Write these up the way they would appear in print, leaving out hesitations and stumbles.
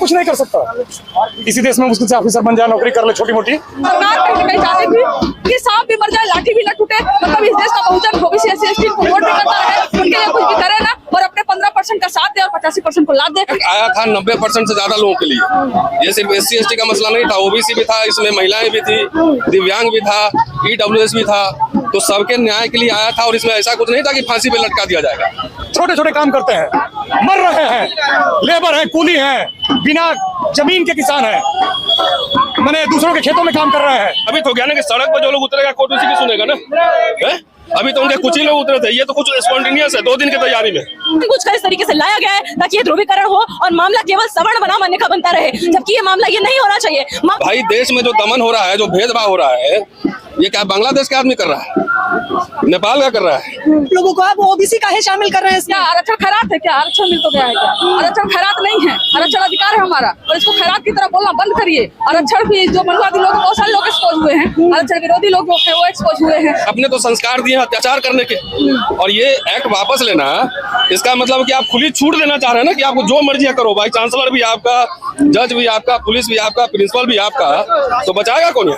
कुछ नहीं कर सकता। इसी देश में मुश्किल से ऑफिसर बन जाए, नौकरी कर ले छोटी मोटी। सरकार कहीं चाहती थी कि सांप भी मर जाए, लाठी भी न टूटे, मतलब इस देश का बहुजन ओबीसी एससी एसटी को वोट भी करता है, उनके लिए कुछ भी करे ना, और अपने 15% का साथ दे और 85% को लाद दे। आया था 90% से ज्यादा लोगों के लिए। ये सिर्फ एससी एसटी का मसला नहीं था, ओबीसी भी था, इसमें महिलाएं भी थी, दिव्यांग भी था, ईडब्ल्यूएस भी था, तो सबके न्याय के लिए आया था। और इसमें ऐसा कुछ नहीं था कि फांसी पे लटका दिया जाएगा। छोटे छोटे काम करते हैं, मर रहे हैं, लेबर है, कूली है, बिना जमीन के किसान है, मैंने दूसरों के खेतों में काम कर रहे हैं। अभी तो क्या ना कि सड़क पर जो लोग उतरेगा कोर्ट उसी की सुनेगा ना। अभी तो उनके कुछ ही लोग उतरे थे, ये तो कुछ स्पॉन्टेनियस है, 2 दिन की तैयारी में कुछ का इस तरीके से लाया गया है ताकि ये ध्रुवीकरण हो और मामला केवल सवर्ण बना मानने का बनता रहे, जबकि ये मामला ये नहीं होना चाहिए। भाई देश में जो दमन हो रहा है, जो भेदभाव हो रहा है, ये क्या बांग्लादेश का आदमी कर रहा है, नेपाल का कर रहा है? लोगों को आप ओबीसी काहे शामिल कर रहे हैं? क्या आरक्षण खैरात है? क्या आरक्षण मिल तो गया है? क्या आरक्षण खैरात नहीं है? आरक्षण अधिकार है हमारा, और इसको खैरात की तरह बोलना बंद करिए। आरक्षण भी जो मनवादी लोग, बहुत सारे लोग एक्सपोज हुए हैं, आरक्षण विरोधी लोग जो है वो एक्सपोज हुए हैं। अपने तो संस्कार दिए अत्याचार करने के, और ये एक्ट वापस लेना, इसका मतलब कि आप खुली छूट देना चाह रहे हैं ना कि आपको जो मर्जी करो। भाई चांसलर भी आपका, जज भी आपका, पुलिस भी आपका, प्रिंसिपल भी आपका, तो बचाएगा कौन है?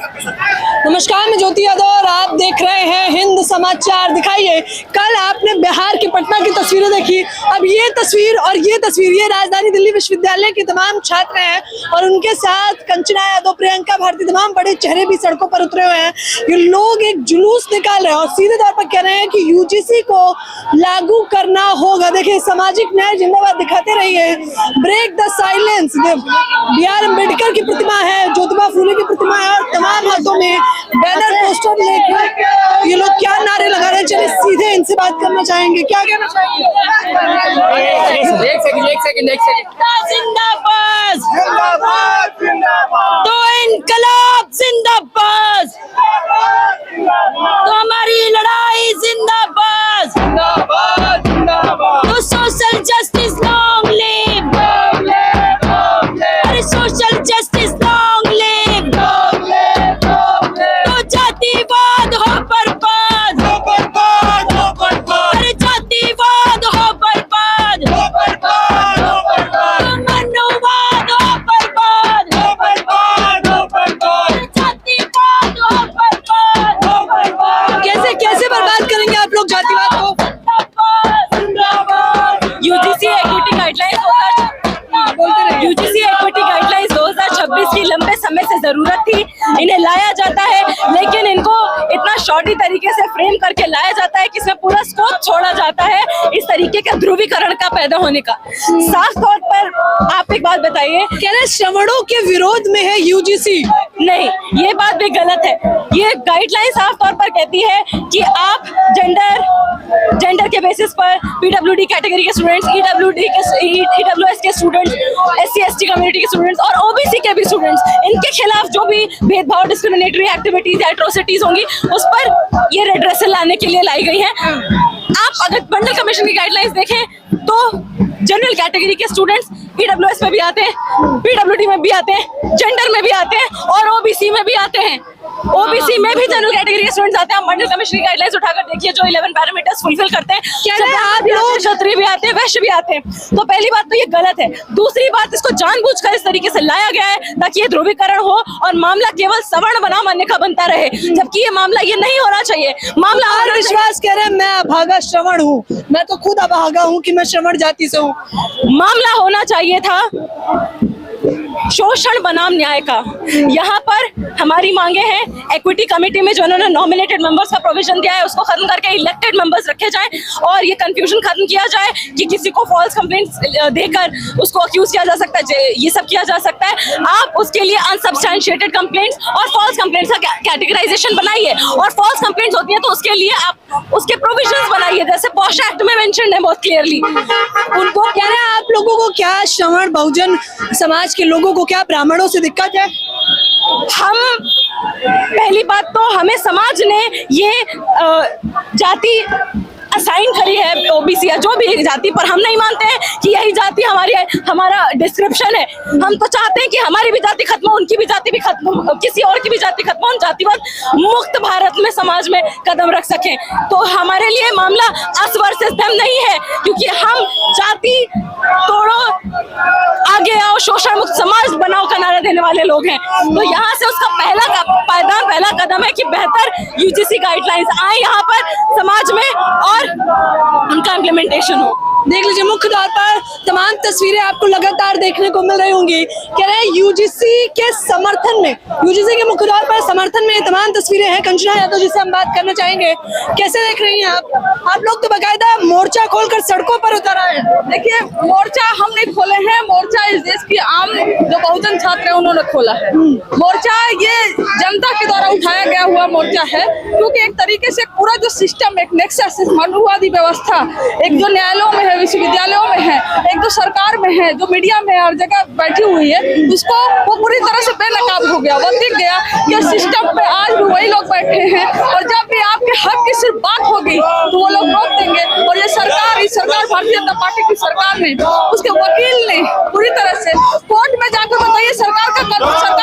नमस्कार, मैं ज्योति यादव और आप देख रहे हैं हिंद समाचार। दिखाइए, कल आपने बिहार के पटना की तस्वीरें देखी, अब ये तस्वीर और ये तस्वीर, ये राजधानी दिल्ली विश्वविद्यालय के तमाम छात्र हैं और उनके साथ कंचना यादव, प्रियंका भारती, तमाम बड़े चेहरे भी सड़कों पर उतरे हुए हैं। ये लोग एक जुलूस निकाल रहे हैं और सीधे तौर पर कह रहे हैं कि यूजीसी को लागू करना होगा। देखिए, सामाजिक न्याय जिंदाबाद दिखाते रहिए, break the silence. BR Ambedkar की प्रतिमा है, ज्योतिबा फूले की प्रतिमा है, और तमाम हाथों में बैनर पोस्टर लेकर ये लोग क्या नारे लगा रहे हैं। चलिए सीधे इनसे बात करना चाहेंगे, क्या कहना चाहेंगे? एक सेकंड। जिंदाबाद, तो इनकलाब जिंदाबाद, तो हमारी लड़ाई जिंदाबाद, तो सोशल जस्टिस लॉन्ग लिव, अरे सोशल जस्टिस लॉन्ग लिव, तो जातिवाद हो बर्बाद, अरे जातिवाद हो बर्बाद, तो मनुवाद हो बर्बाद, जातिवाद हो बर्बाद। कैसे कैसे बर्बाद करेंगे आप लोग जातिवाद को? यूजीसी इक्विटी गाइडलाइंस 2026 की लंबे समय से जरूरत थी, इन्हें लाया जाता है, लेकिन इनको इतना शॉर्टी तरीके से फ्रेम करके लाया जाता है कि इसमें पूरा स्कोप छोड़ा जाता है इस तरीके के ध्रुवीकरण का पैदा होने का। साफ तौर पर आप एक बात बताइए, कह रहे श्रवणों के विरोध में है यूजीसी। नहीं, ये बात भी गलत है। ये गाइडलाइन साफ तौर पर कहती है कि आप जेंडर के बेसिस पर पीडब्ल्यूडी कैटेगरी के स्टूडेंट्स, ईडब्ल्यूएस के स्टूडेंट्स, एससी एसटी कम्युनिटी के स्टूडेंट्स और ओबीसी के भी स्टूडेंट्स, इनके खिलाफ जो भी भेदभाव, डिस्क्रिमिनेटरी एक्टिविटीज या एट्रोसिटीज होंगी, उस पर ये रेड्रेसल लाने के लिए लाई गई है। आप अगर मंडल कमीशन की गाइडलाइंस देखें तो जनरल कैटेगरी के स्टूडेंट्स ईडब्ल्यूएस में भी आते हैं, पीडब्ल्यूडी में भी आते हैं, जेंडर में भी आते हैं और ओबीसी में भी आते हैं। ओबीसी में भी जनरल कैटेगरी के स्टूडेंट्स आते हैं। मंडल कमीशन की गाइडलाइंस उठाकर देखिए, जो 11 पैरामीटर्स फुलफिल करते हैं, आप लोग क्षत्रिय भी आते हैं, वैश्य भी आते हैं। तो पहली बात तो ये गलत है। दूसरी बात, इसको जानबूझकर इस तरीके से लाया गया है ताकि ये ध्रुवीकरण हो और मामला केवल सवर्ण बना मानने का बनता रहे, जबकि ये मामला ये नहीं होना चाहिए। मामला और विश्वास कह रहे हैं, मैं अभागा श्रवण हूँ, मैं तो खुद अभागा हूँ कि मैं श्रवण जाति से हूँ। मामला होना चाहिए था शोषण बनाम न्याय का। यहाँ पर हमारी मांगे हैं, एक्विटी कमेटी में जो उन्होंने नॉमिनेटेड मेंबर्स का प्रोविजन दिया है उसको खत्म करके इलेक्टेड मेंबर्स रखे जाएं और ये कंफ्यूजन खत्म किया जाए कि किसी को फॉल्स कंप्लेंट्स देकर उसको अक्यूज किया जा सकता है, ये सब किया जा सकता है। आप उसके लिए अनसब्सटैंशिएटेड कंप्लेंट्स और फॉल्स कंप्लेंट्स का कैटेगराइजेशन बनाइए, और फॉल्स कंप्लेंट्स होती है तो उसके लिए आप उसके प्रोविजंस बनाइए, जैसे पॉश एक्ट में मेंशन है बहुत क्लियरली। उनको कह रहे हैं, आप लोगों को क्या श्रवण बहुजन समाज के लोगों को क्या ब्राह्मणों से दिक्कत है? हम पहली बात तो हमें समाज ने ये जाति असाइन करी है ओबीसी या जो भी जाति, पर हम नहीं मानते हैं कि यही जाति हमारी हमारा डिस्क्रिप्शन है। हम तो चाहते हैं कि हमारी भी जाति खत्म हो, उनकी भी जाति भी खत्म हो, किसी और की भी जाति खत्म हो, हम जातिवाद मुक्त भारत में समाज में कदम रख सकें। तो हमारे लिए मामला अस वर्सेस देम नहीं है, क्योंकि हम जाति तोड़ो आगे आओ शोषण मुक्त समाज बनाओ का नारा देने वाले लोग हैं। तो यहाँ से उसका पहला कदम है कि बेहतर यूजीसी गाइडलाइंस आए यहाँ पर समाज में और उनका इम्प्लीमेंटेशन हो। देख लीजिए, मुख्य तौर पर तमाम तस्वीरें आपको लगातार देखने को मिल रही होंगी। कह रहे हैं यूजीसी के समर्थन में, यूजीसी के मुख्य तौर पर समर्थन में तमाम तस्वीरें हैं। कंचना यादव जिससे हम बात करना चाहेंगे, कैसे देख रही हैं आप लोग तो बाकायदा मोर्चा खोलकर सड़कों पर उतर आए हैं। देखिए, मोर्चा हम नहीं खोले हैं, मोर्चा इस देश की आम जो बहुजन छात्र है उन्होंने खोला है। मोर्चा ये जनता के द्वारा उठाया गया हुआ मोर्चा है, क्योंकि एक तरीके से पूरा जो सिस्टम, एक नेक्सस, मनुवादी व्यवस्था, एक जो न्यायालयों में है, विश्वविद्यालयों में है, एक जो सरकार में है, जो मीडिया में हर जगह बैठी हुई है, उसको वो पूरी तरह से बेनकाब हो गया। वो दिख गया कि सिस्टम पे आज भी वही लोग बैठे हैं, और जब भी आपके हक की सिर्फ बात होगी तो वो लोग रोक देंगे। और ये सरकार, इस सरकार भारतीय जनता पार्टी की सरकार ने, उसके वकील ने पूरी तरह से कोर्ट में जाकर बताइए, सरकार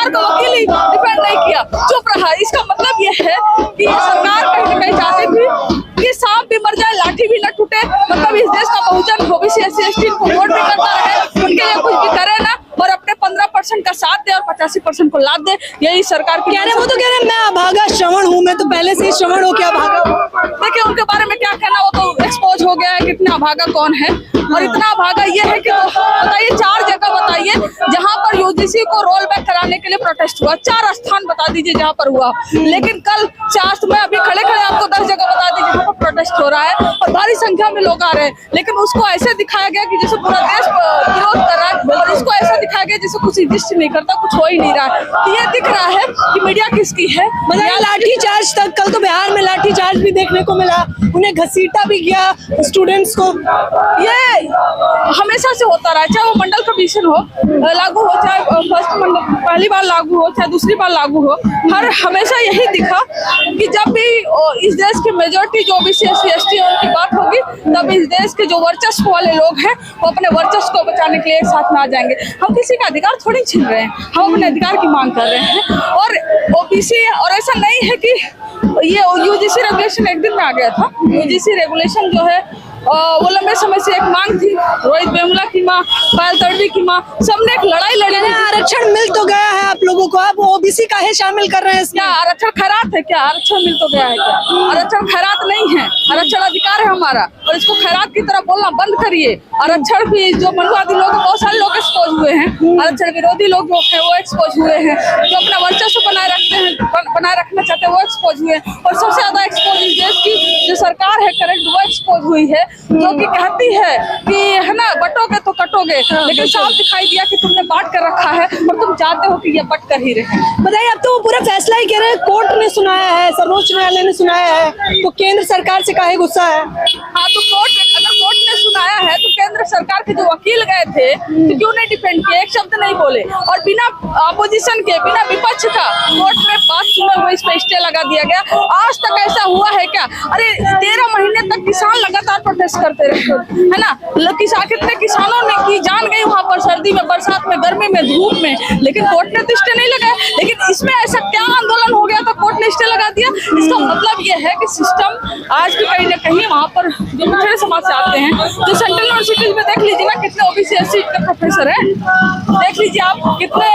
का वकील ही डिफेंड नहीं किया, चुप रहा। इसका मतलब ये है कि ये सरकार कहीं न कहीं चाहती थी कि सांप भी मर जाए, लाठी भी न टूटे। मतलब इस देश का बहुजन ओबीसी SC ST को वोट भी करता है, उनके लिए कुछ भी करे ना, और अपने 15% का साथ दे और 85% को लाद दे। यही सरकार की। वो तो कह रहे हैं मैं अभागा श्रवण हूँ, मैं तो पहले से ही श्रवण हो क्या अभागा। देखिए, उनके बारे में क्या कहना, वो तो एक्सपोज हो गया है कितना अभागा कौन है। और इतना अभागा ये है कि बताइए 4 जगह बताइए जहां पर यूजीसी को रोल बैक कराने के लिए प्रोटेस्ट हुआ। 4 स्थान बता दीजिए जहां पर हुआ। लेकिन कल 4 में अभी खड़े आपको 10 जगह बता दीजिए जहां पर प्रोटेस्ट हो रहा है और भारी संख्या में लोग आ रहे हैं। लेकिन उसको ऐसे दिखाया गया कि जैसे पूरा देश विरोध कर रहा है, और इसको ऐसा दिखाया गया जैसे कुछ एग्जिस्ट नहीं करता, कुछ हो ही नहीं रहा है। तो ये दिख रहा है कि मीडिया किसकी है। मतलब लाठी चार्ज तक, कल तो बिहार में लाठी चार्ज भी देखने को मिला, उन्हें घसीटा भी गया स्टूडेंट्स को। ये हमेशा से होता रहा है, चाहे वो मंडल कमीशन हो लागू हो, चाहे फर्स्ट मंडल पहली बार लागू हो, चाहे दूसरी बार लागू हो, हमेशा यही दिखा कि जब भी इस देश की मेजोरिटी जो ओबीसी SC ST उनकी बात होगी, तब इस देश के जो वर्चस्व वाले लोग हैं वो अपने वर्चस्व को बचाने के लिए एक साथ में आ जाएंगे। हम किसी का अधिकार थोड़ी छीन रहे हैं, हम अपने अधिकार की मांग कर रहे हैं। और ओबीसी, और ऐसा नहीं है कि ये यूजीसी रेगुलेशन एक दिन में आ गया था। यूजीसी रेगुलेशन जो है वो लंबे समय से एक मांग थी। रोहित वेमुला की माँ, पायल तड़वी की माँ, सबने एक लड़ाई लड़ी। आरक्षण मिल तो गया है आप लोगों को, आप ओबीसी काहे शामिल कर रहे हैं इसमें? क्या आरक्षण खैरात है? क्या आरक्षण मिल तो गया है? क्या आरक्षण खैरात नहीं है? आरक्षण अधिकार है हमारा, और इसको खैरात की तरह बोलना बंद करिए। आरक्षण भी जो मनुवादी लोग, बहुत सारे लोग एक्सपोज हुए हैं, आरक्षण विरोधी लोग जो है वो एक्सपोज हुए हैं, जो अपना वर्चस्व बनाए रखना चाहते हैं वो एक्सपोज हुए हैं। और सबसे ज्यादा एक्सपोज इस देश की जो सरकार है करंट, वो एक्सपोज हुई है, जो कि कहती है कि है ना, बटोगे तो कटोगे, लेकिन साफ दिखाई दिया कि तुमने बांट कर रखा है और तुम चाहते हो कि ये बट कर ही रहे। बताइए, अब तो वो पूरा फैसला ही कह रहे हैं, कोर्ट ने सुनाया है, सर्वोच्च न्यायालय ने सुनाया है, तो केंद्र सरकार से काहे गुस्सा है? हाँ, तो अगर कोर्ट ने सुनाया है तो केंद्र सरकार के जो वकील गए थे तो क्यों नहीं डिफेंड किए, एक शब्द नहीं बोले, और बिना अपोजिशन के, बिना विपक्ष का कोर्ट में बात सुने हुए इस पे स्टे लगा दिया गया। आज तक ऐसा हुआ है क्या? अरे 13 महीने तक किसान लगातार प्रोटेस्ट करते रहे, है ना। कितने किसानों ने की जान गई वहां पर, सर्दी में, बरसात में, गर्मी में, धूप में, लेकिन कोर्ट ने तो स्टे नहीं लगाया। लेकिन इसमें ऐसा क्या आंदोलन हो गया था कोर्ट ने स्टे लगा दिया? इसका मतलब ये है कि सिस्टम आज भी कहीं ना कहीं वहां पर जो पिछड़े समाज से आते हैं, जो सेंट्रल यूनिवर्सिटीज में देख लीजिए ना कितने ओबीसी SC के प्रोफेसर हैं, देख लीजिए आप कितने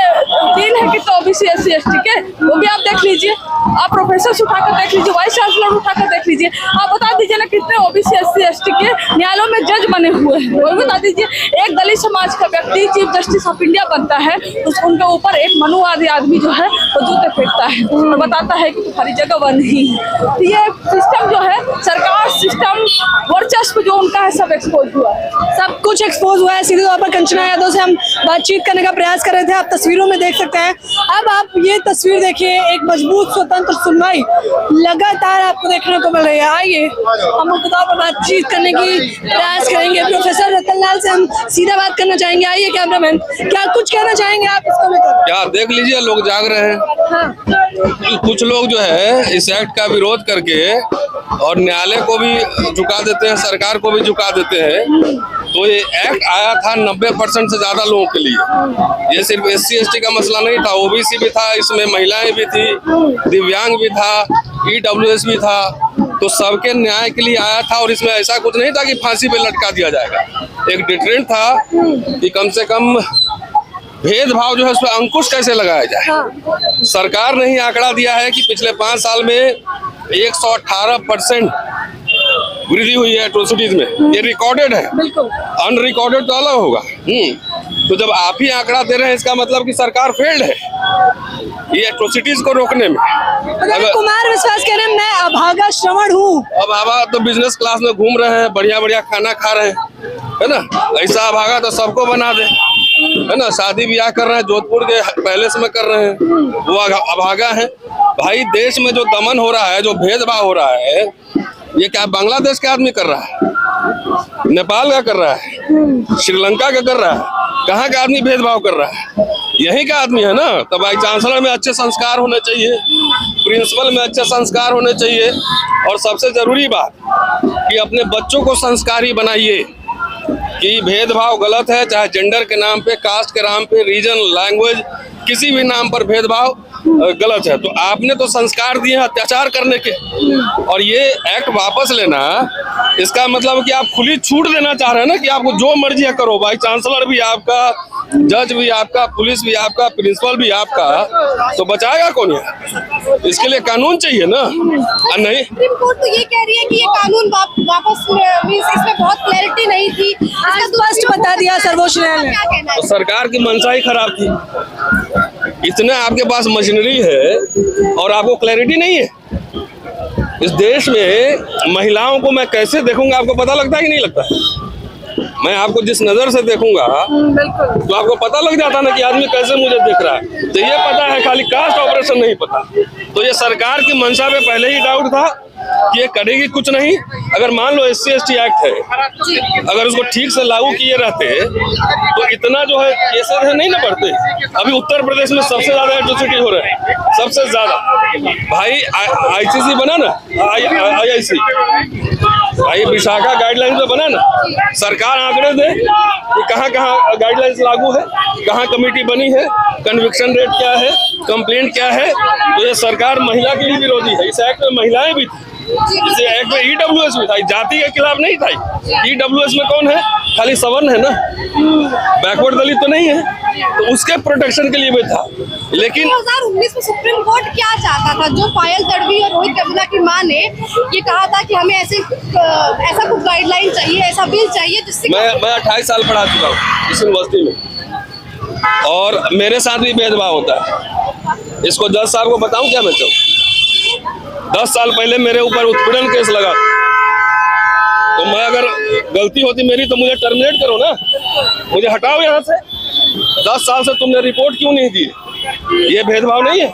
दिन है, कितने ओबीसी SC ST के, वो भी आप देख लीजिए। आप प्रोफेसर उठाकर देख लीजिए, वाइस चांसलर उठाकर देख लीजिए, आप बता दीजिए ना कितने ओबीसी SC ST के न्यायालयों में जज बने हुए हैं, वो बता दीजिए। एक दलित समाज का व्यक्ति चीफ जस्टिस ऑफ इंडिया बनता है तो उनके ऊपर एक मनुवादी आदमी जो है वो जूते फेंकता है और बताता है कि तुम्हारी जगह वह नहीं है। तो ये सिस्टम जो है, सरकार सिस्टम, वर्चस्व जो उनका है, सब एक्सपोज हुआ है, सब कुछ एक्सपोज हुआ है। सीधे तौर पर कंचना यादव से हम बातचीत करने का प्रयास कर रहे थे, आप तस्वीरों में देख सकते हैं। अब आप ये तस्वीर देखिए, एक मजबूत स्वतंत्र सुनवाई लगातार आपको देखने को मिल रही है। आइए हम मुख्य तौर पर बातचीत करने की प्रयास करेंगे। प्रोफेसर रतनलाल से हम सीधा बात करना चाहेंगे। आइए कैमरामैन, क्या कुछ कहना चाहेंगे आप इसको लेकर? क्या देख लीजिए, लोग जाग रहे हैं। हाँ। कुछ लोग जो है इस एक्ट का विरोध करके और न्यायालय को भी झुका देते हैं, सरकार को भी झुका देते हैं। तो ये एक्ट आया था 90% से ज्यादा लोगों के लिए। ये सिर्फ SC ST का मसला नहीं था, OBC भी था, इसमें महिलाएं भी थी, दिव्यांग भी था, EWS भी था। तो सबके न्याय के लिए आया था। और इसमें ऐसा कुछ नहीं था कि फांसी पे लटका दिया जाएगा। एक डिटरेंट था कि कम से कम भेदभाव जो है उस पर अंकुश कैसे लगाया जाए। सरकार ने ही आंकड़ा दिया है कि पिछले 5 साल में 118% वृद्धि हुई है एट्रोसिटीज में। ये रिकॉर्डेड है, अनरिकॉर्डेड तो अलग होगा। तो जब आप ही आंकड़ा दे रहे हैं, इसका मतलब कि सरकार फेल्ड है ये एट्रोसिटीज को रोकने में। अगर कुमार विश्वास कह रहे हैं मैं अभागा श्रवण हूँ। अब अभागा तो बिजनेस क्लास में घूम रहे हैं, बढ़िया बढ़िया खाना खा रहे हैं, है ना। ऐसा अभागा तो सबको बना दे, है ना। शादी ब्याह कर रहे हैं, जोधपुर के पैलेस में कर रहे हैं, वो अभागा है। भाई देश में जो दमन हो रहा है, जो भेदभाव हो रहा है, ये क्या बांग्लादेश का आदमी कर रहा है, नेपाल का कर रहा है, श्रीलंका का कर रहा है? कहाँ का आदमी भेदभाव कर रहा है? यही का आदमी है ना। तो वाइस चांसलर में अच्छे संस्कार होने चाहिए, प्रिंसिपल में अच्छे संस्कार होने चाहिए। और सबसे जरूरी बात कि अपने बच्चों को संस्कारी बनाइए कि भेदभाव गलत है, चाहे जेंडर के नाम पे, कास्ट के नाम पे, रीजन, लैंग्वेज, किसी भी नाम पर भेदभाव गलत है। तो आपने तो संस्कार दिए हैं अत्याचार करने के, और ये एक्ट वापस लेना, इसका मतलब कि आप खुली छूट देना चाह रहे हैं ना कि आपको जो मर्जी है करो। वाइस चांसलर भी आपका, जज भी आपका, पुलिस भी आपका, प्रिंसिपल भी आपका, तो बचाएगा कौन है? इसके लिए कानून चाहिए ना। नहीं, सुप्रीम कोर्ट तो ये कह रही है कि ये कानून वापस इसमें बहुत क्लैरिटी नहीं थी, स्पष्ट बता दिया सर्वोच्च न्यायालय। क्या कहना है? तो सरकार की मंशा ही खराब थी। इतना आपके पास मशीनरी है और आपको क्लैरिटी नहीं है। इस देश में महिलाओं को मैं कैसे देखूंगा, आपको पता लगता है कि नहीं लगता है? मैं आपको जिस नजर से देखूंगा तो आपको पता लग जाता ना कि आदमी कैसे मुझे देख रहा है। तो ये पता है, खाली कास्ट ऑपरेशन नहीं पता। तो ये सरकार की मंशा पे पहले ही डाउट था कि ये करेगी कुछ नहीं। अगर मान लो SC ST एक्ट है, अगर उसको ठीक से लागू किए रहते तो इतना जो है केसेस है नहीं ना बढ़ते। अभी उत्तर प्रदेश में सबसे ज्यादा एट्रोसिटी हो रहा है, सबसे ज्यादा। भाई ICC बना ना, IIC, भाई विशाखा गाइडलाइंस में बना ना। सरकार आंकड़े दे कि कहाँ कहाँ गाइडलाइंस लागू है, कहाँ कमेटी बनी है, कन्विक्शन रेट क्या है, कंप्लेंट क्या है। तो ये सरकार महिला की भी विरोधी है। इस एक्ट में महिलाएं भी थी, इस एक्ट में EWS भी था, जाति के खिलाफ नहीं था। EWS में कौन है? खाली सवर्ण है ना, बैकवर्ड दलित तो नहीं है। तो उसके प्रोटेक्शन के लिए भी था। लेकिन 2019 में सुप्रीम कोर्ट क्या चाहता था? जो पायल तड़वी और रोहित कबीला की मां ने ये कहा था कि हमें ऐसा कुछ गाइडलाइन चाहिए, ऐसा बिल चाहिए जिससे मैं 28 साल पढ़ा चुका हूँ इस यूनिवर्सिटी में, और मेरे साथ भी भेदभाव होता है। इसको जज साहब को बताऊं क्या मैं चाहूँ? 10 साल पहले मेरे ऊपर उत्पीड़न केस लगा, तो मैं अगर गलती होती मेरी तो मुझे टर्मिनेट करो ना, मुझे हटाओ यहाँ से। 10 साल से तुमने रिपोर्ट क्यों नहीं दी? ये भेदभाव नहीं है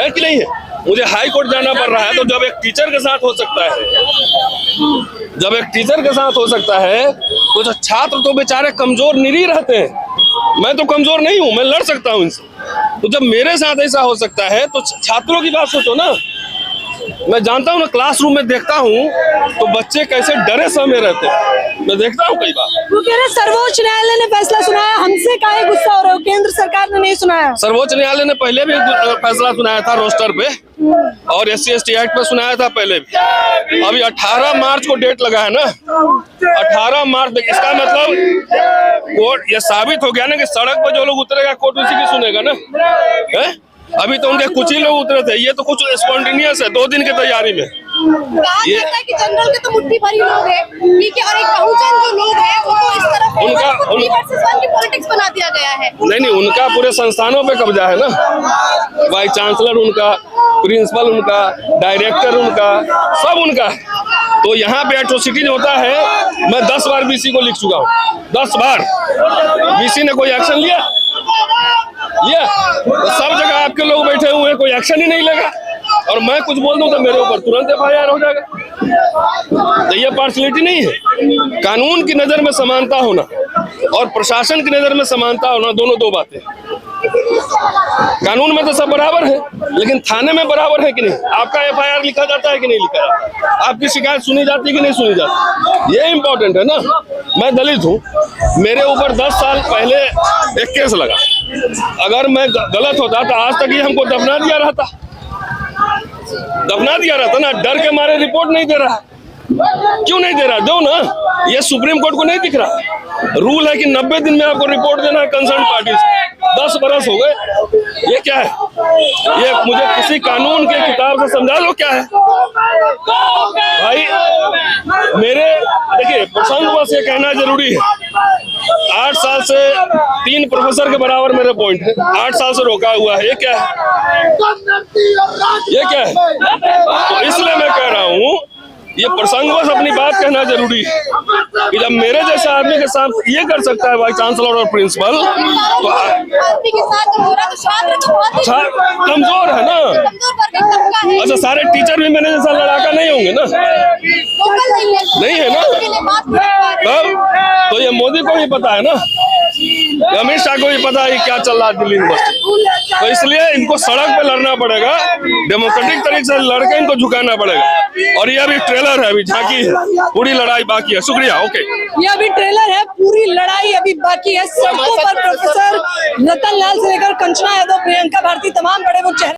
कि नहीं है? मुझे हाई कोर्ट जाना पड़ रहा है। तो जब एक टीचर के साथ हो सकता है, जब एक टीचर के साथ हो सकता है, तो जो छात्र तो बेचारे कमजोर निरीह रहते हैं। मैं तो कमजोर नहीं हूं, मैं लड़ सकता हूं इनसे। तो जब मेरे साथ ऐसा हो सकता है तो छात्रों की बात सोचो ना। मैं जानता हूँ ना, क्लासरूम में देखता हूँ तो बच्चे कैसे डरे समय रहते हैं, मैं देखता हूँ कई बार। वो कह रहे सर्वोच्च न्यायालय ने फैसला सुनाया, हमसे काहे गुस्सा हो रहे हो? केंद्र सरकार ने नहीं सुनाया। सर्वोच्च न्यायालय ने पहले भी फैसला सुनाया था रोस्टर पे, और SC ST एक्ट पे सुनाया था पहले भी। अभी 18 मार्च को डेट लगा है ना, 18 मार्च। इसका मतलब कोर्ट ये साबित हो गया ना कि सड़क पर जो लोग उतरेगा कोर्ट उसी की सुनेगा ना, है? अभी तो उनके कुछ ही लोग उतरे थे, ये तो कुछ स्पॉन्टेनियस है, 2 दिन की तैयारी में। कहा जाता है कि जनरल के तो मुट्ठी भरी लोग हैं, ठीक है, और एक बहुजन जो लोग हैं वो तो इस तरफ उनका की पॉलिटिक्स बना दिया गया है। नहीं, उनका पूरे संस्थानों पे कब्जा है ना। वाइस चांसलर उनका, प्रिंसिपल उनका, डायरेक्टर उनका, सब उनका है। तो यहाँ पे एट्रोसिटी होता है। मैं 10 बार BC को लिख चुका हूँ, 10 बार। BC ने कोई एक्शन लिया? तो सब जगह आपके लोग बैठे हुए हैं, कोई एक्शन ही नहीं लेगा। और मैं कुछ बोल दूं तो मेरे ऊपर तुरंत FIR हो जाएगा। तो ये पार्शलिटी नहीं है। कानून की नजर में समानता होना और प्रशासन की नजर में समानता होना दोनों दो बातें। कानून में तो सब बराबर है, लेकिन थाने में बराबर है कि नहीं? आपका FIR लिखा जाता है कि नहीं लिखा जाता? आपकी शिकायत सुनी जाती है कि नहीं सुनी जाती? ये इंपॉर्टेंट है ना। मैं दलित हूँ, मेरे ऊपर 10 साल पहले एक केस लगा। अगर मैं गलत होता तो आज तक ये हमको दफना दिया रहता ना। डर के मारे रिपोर्ट नहीं दे रहा। क्यों नहीं दे रहा? दो ना। ये सुप्रीम कोर्ट को नहीं दिख रहा? रूल है कि 90 दिन में आपको रिपोर्ट देना है कंसर्न पार्टी से। 10 बरस हो गए। ये क्या है? ये मुझे किसी कानून के किताब से समझा लो क्या है भाई। मेरे देखिए, प्रसंगवश ये कहना जरूरी है। 8 साल से 3 प्रोफेसर के बराबर मेरे पॉइंट है। 8 साल से रोका हुआ है। ये क्या है? ये क्या है? तो इसलिए मैं कह रहा हूँ, ये प्रसंगवश अपनी बात कहना जरूरी है कि जब मेरे जैसे आदमी के साथ ये कर सकता है वाइस चांसलर और प्रिंसिपल, तो कमजोर है ना। अच्छा, सारे टीचर भी मेरे जैसा लड़ाका नहीं होंगे ना? नहीं है ना? तो ये मोदी को भी पता है ना, अमित शाह को भी पता है क्या चल रहा है दिल्ली यूनिवर्सिटी। तो इसलिए इनको सड़क पे लड़ना पड़ेगा, डेमोक्रेटिक तरीके से लड़के इनको झुकाना पड़ेगा। और ये अभी ट्रेलर है, अभी झांकी है, पूरी लड़ाई बाकी है। शुक्रिया। ओके, ये अभी ट्रेलर है, पूरी लड़ाई अभी बाकी है। सड़कों पर प्रोफेसर रतन लाल से लेकर कंचना यादव, प्रियंका भारती, तमाम बड़े वो चेहरे